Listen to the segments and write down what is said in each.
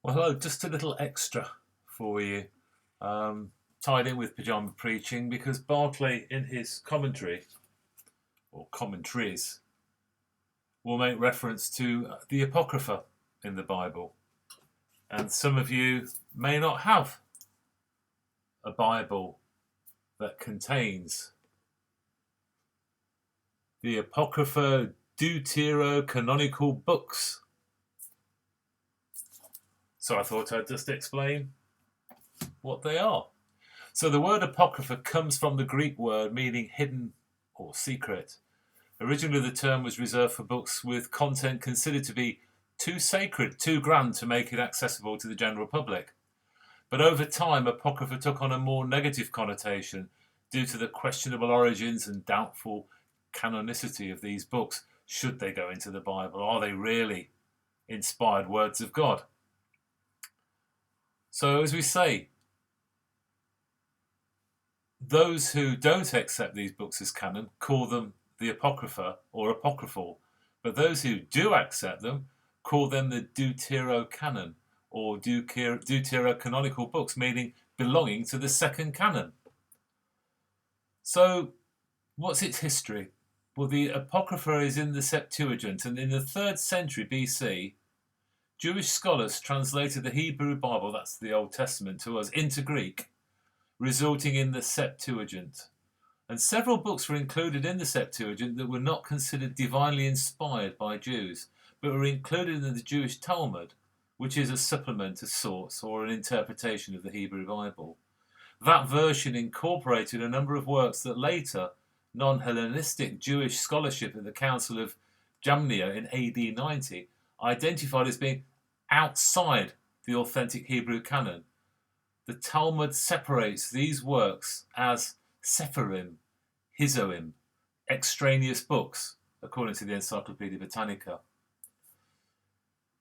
Well, hello, just a little extra for you, tied in with Pyjama Preaching, because Barclay, in his commentary, or commentaries, will make reference to the Apocrypha in the Bible. And some of you may not have a Bible that contains the Apocrypha Deuterocanonical Books. So I thought I'd just explain what they are. So the word Apocrypha comes from the Greek word meaning hidden or secret. Originally, the term was reserved for books with content considered to be too sacred, too grand to make it accessible to the general public. But over time, Apocrypha took on a more negative connotation due to the questionable origins and doubtful canonicity of these books. Should they go into the Bible? Are they really inspired words of God? So, as we say, those who don't accept these books as canon call them the Apocrypha or Apocryphal, but those who do accept them call them the Deuterocanon or Deuterocanonical books, meaning belonging to the second canon. So, what's its history? Well, the Apocrypha is in the Septuagint, and in the 3rd century BC, Jewish scholars translated the Hebrew Bible, that's the Old Testament, to us into Greek, resulting in the Septuagint. And several books were included in the Septuagint that were not considered divinely inspired by Jews, but were included in the Jewish Talmud, which is a supplement, a source, or an interpretation of the Hebrew Bible. That version incorporated a number of works that later non-Hellenistic Jewish scholarship at the Council of Jamnia in AD 90 identified as being outside the authentic Hebrew canon. The Talmud separates these works as Sepharim, Hizoim, extraneous books, according to the Encyclopedia Britannica.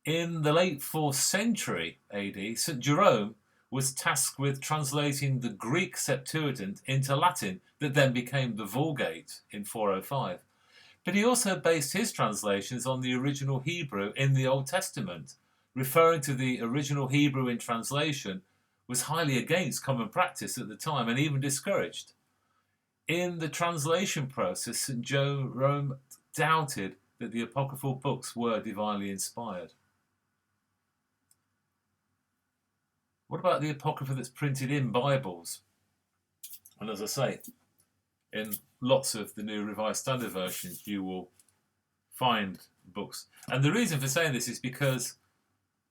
In the late 4th century AD, St. Jerome was tasked with translating the Greek Septuagint into Latin that then became the Vulgate in 405. But he also based his translations on the original Hebrew in the Old Testament, referring to the original Hebrew in translation was highly against common practice at the time and even discouraged. In the translation process, St. Jerome doubted that the apocryphal books were divinely inspired. What about the Apocrypha that's printed in Bibles? And as I say, in lots of the New Revised Standard Versions, you will find books. And the reason for saying this is because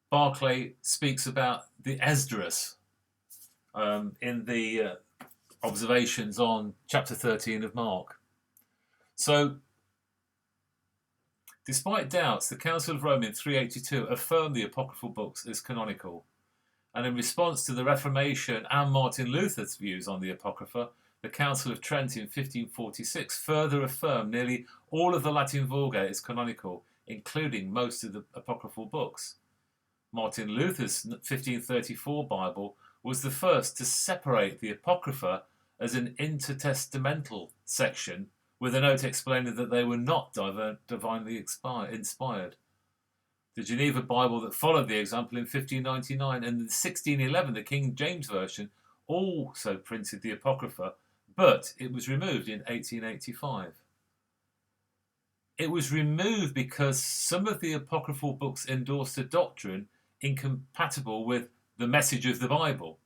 Barclay speaks about the Esdras in the observations on chapter 13 of Mark. So, despite doubts, the Council of Rome in 382 affirmed the apocryphal books as canonical. And in response to the Reformation and Martin Luther's views on the Apocrypha, the Council of Trent in 1546 further affirmed nearly all of the Latin Vulgate as canonical, including most of the apocryphal books. Martin Luther's 1534 Bible was the first to separate the Apocrypha as an intertestamental section, with a note explaining that they were not divinely inspired. The Geneva Bible that followed the example in 1599, and in 1611 the King James Version also printed the Apocrypha, but it was removed in 1885. It was removed because some of the apocryphal books endorsed a doctrine incompatible with the message of the Bible.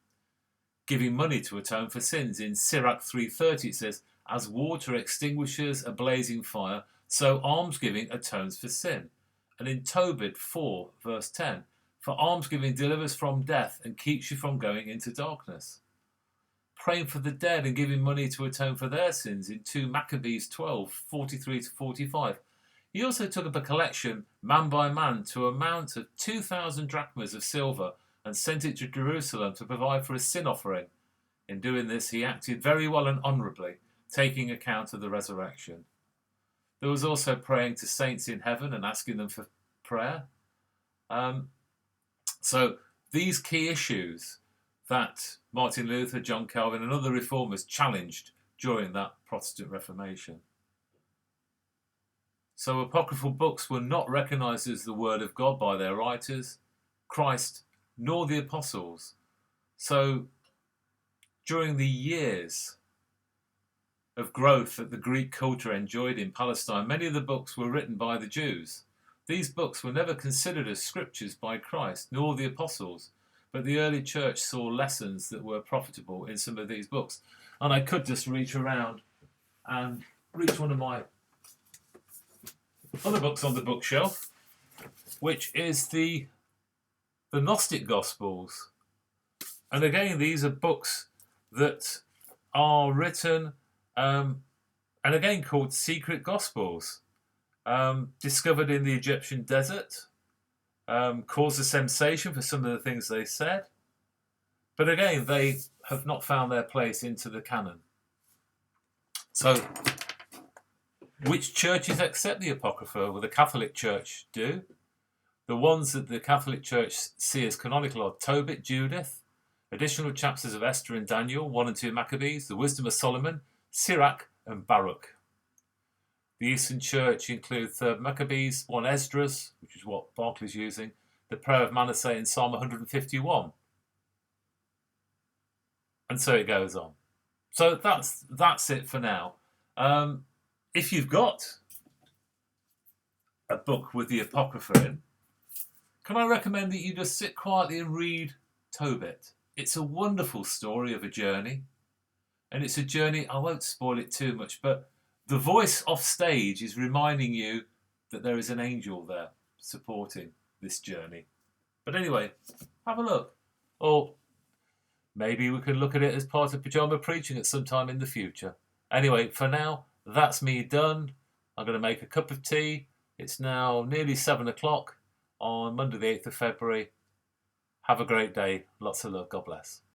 Giving money to atone for sins. In Sirach 3:30 it says, as water extinguishes a blazing fire, so almsgiving atones for sin. And in Tobit 4 verse 10, for almsgiving delivers from death and keeps you from going into darkness. Praying for the dead and giving money to atone for their sins in 2 Maccabees 12:43-45. He also took up a collection, man by man, to a amount of 2,000 drachmas of silver and sent it to Jerusalem to provide for a sin offering. In doing this, he acted very well and honourably, taking account of the resurrection. There was also praying to saints in heaven and asking them for prayer. So these key issues that Martin Luther, John Calvin and other reformers challenged during that Protestant Reformation. So apocryphal books were not recognised as the word of God by their writers. Christ nor the apostles. So during the years of growth that the Greek culture enjoyed in Palestine, many of the books were written by the Jews. These books were never considered as scriptures by Christ, nor the apostles, but the early church saw lessons that were profitable in some of these books. And I could just reach around and reach one of my other books on the bookshelf, which is the Gnostic Gospels. And again, these are books that are written and again called secret Gospels, discovered in the Egyptian desert, caused a sensation for some of the things they said. But again, they have not found their place into the canon. So, which churches accept the Apocrypha? Well, the Catholic Church do. The ones that the Catholic Church see as canonical are Tobit, Judith, additional chapters of Esther and Daniel, 1 and 2 Maccabees, the Wisdom of Solomon, Sirach, and Baruch. The Eastern Church includes 3rd Maccabees, 1 Esdras, which is what Barclay's using, the Prayer of Manasseh in Psalm 151. And so it goes on. So that's it for now. If you've got a book with the Apocrypha in, can I recommend that you just sit quietly and read Tobit? It's a wonderful story of a journey. And it's a journey, I won't spoil it too much, but the voice off stage is reminding you that there is an angel there supporting this journey. But anyway, have a look. Or maybe we can look at it as part of Pyjama Preaching at some time in the future. Anyway, for now, that's me done. I'm going to make a cup of tea. It's now nearly 7 o'clock on Monday the 8th of February. Have a great day. Lots of love. God bless.